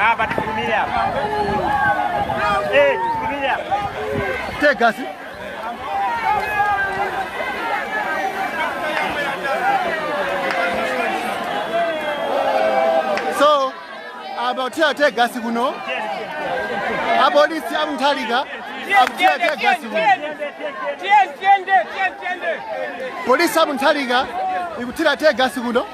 Ah, but familiar. Hey, familiar. Take us. So, about here, take us, you know. About this, I'm telling you. Police haven't telling you. You will take us, you know.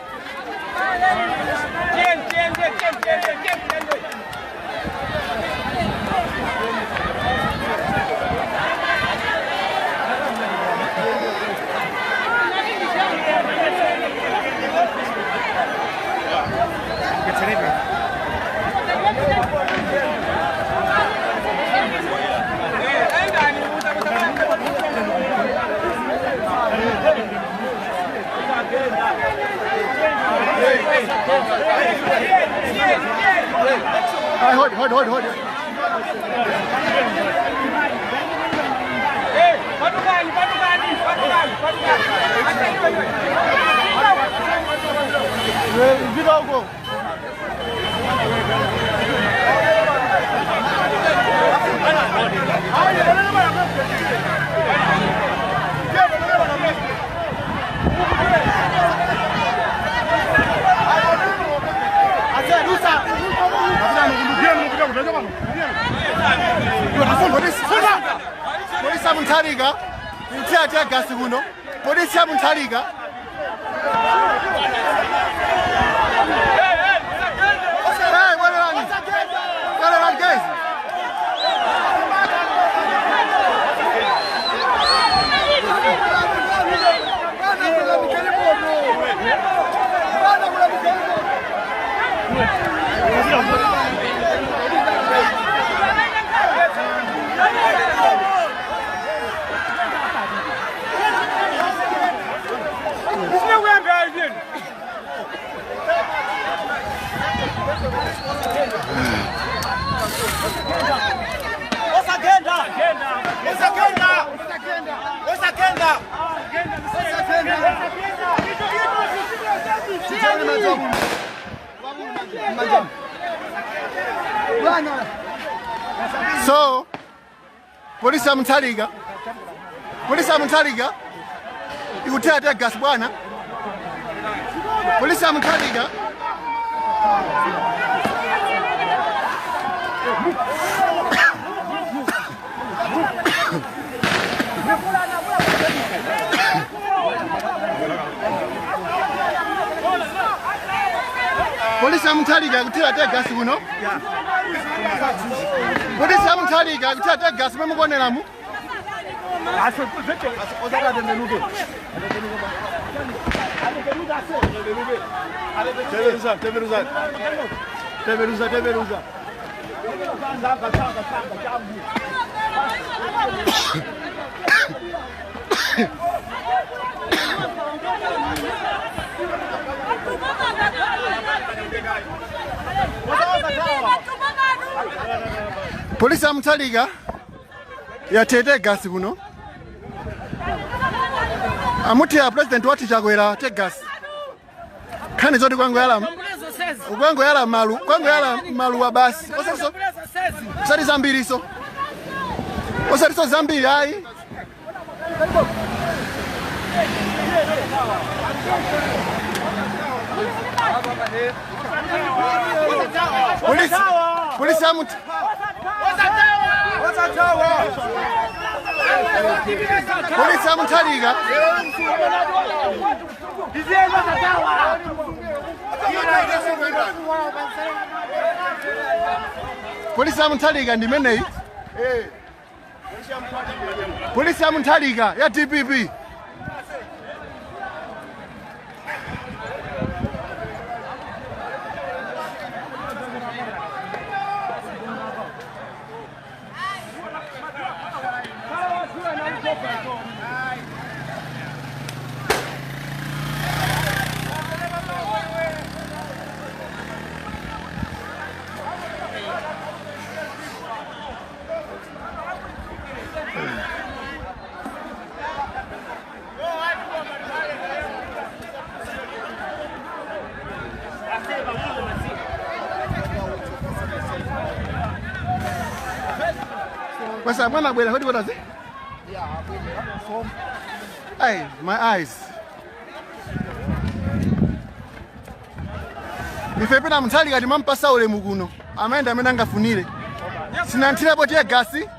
Hold. Hey, Police haven't telling you. You take us, you know. Police haven't telling you. Hey, what are you, guys? So, police haven't telling you. Police haven't telling you. You will take gas, bwana. Police haven't telling you. Police haven't telling you. You will take gas, you know. Police haven't telling you. You will take gas. Remember one of them. Teveruza. Police amutaliga yatete gas kuno amuti ya president wati chagwera te gas kani zoti kwangu yala malu wa basi osari zambiri so osari so zambiri ai Police amuti Police amutaliga Police amutaliga ndimenei Police amutaliga ya TPP What's up? What is it? Hey, my eyes. Ife pena mtalika timampasa ule muguno. Amenda amenanga funile. Sinantira boti ya gasi.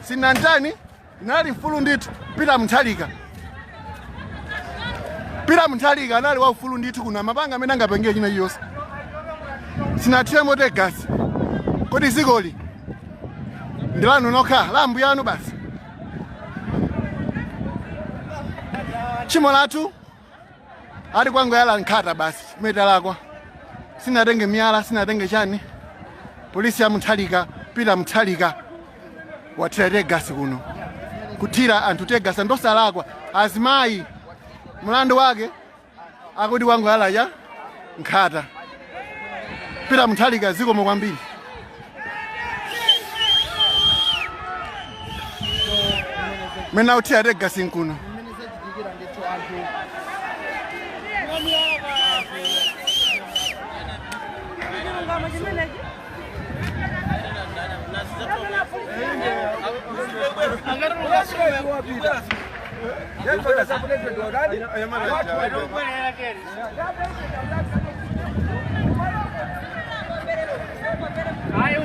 Sinantani. Nali mfulu nditu. Pita mtalika. Pita mtalika nali wa mfulu nditu kuna mapanga amenanga pengine jina yose. Sinantira boti ya gasi. Kodi zigoli. Ndilanu noka. Lambu yanu basi. Chimolatu. Hadi kwangu yala nkata basi. Metalakwa. Sina denge miala, sina denge chani. Polisi ya mtalika, pita mtalika. Watire gasi kuno. Kutira antute gasi ndosa lagwa. Azimai. Mulando wake. Akudi wangu yala ya nkata. Pita mtalika ziko mwambili. Mena utire gasi nkuno. Ai,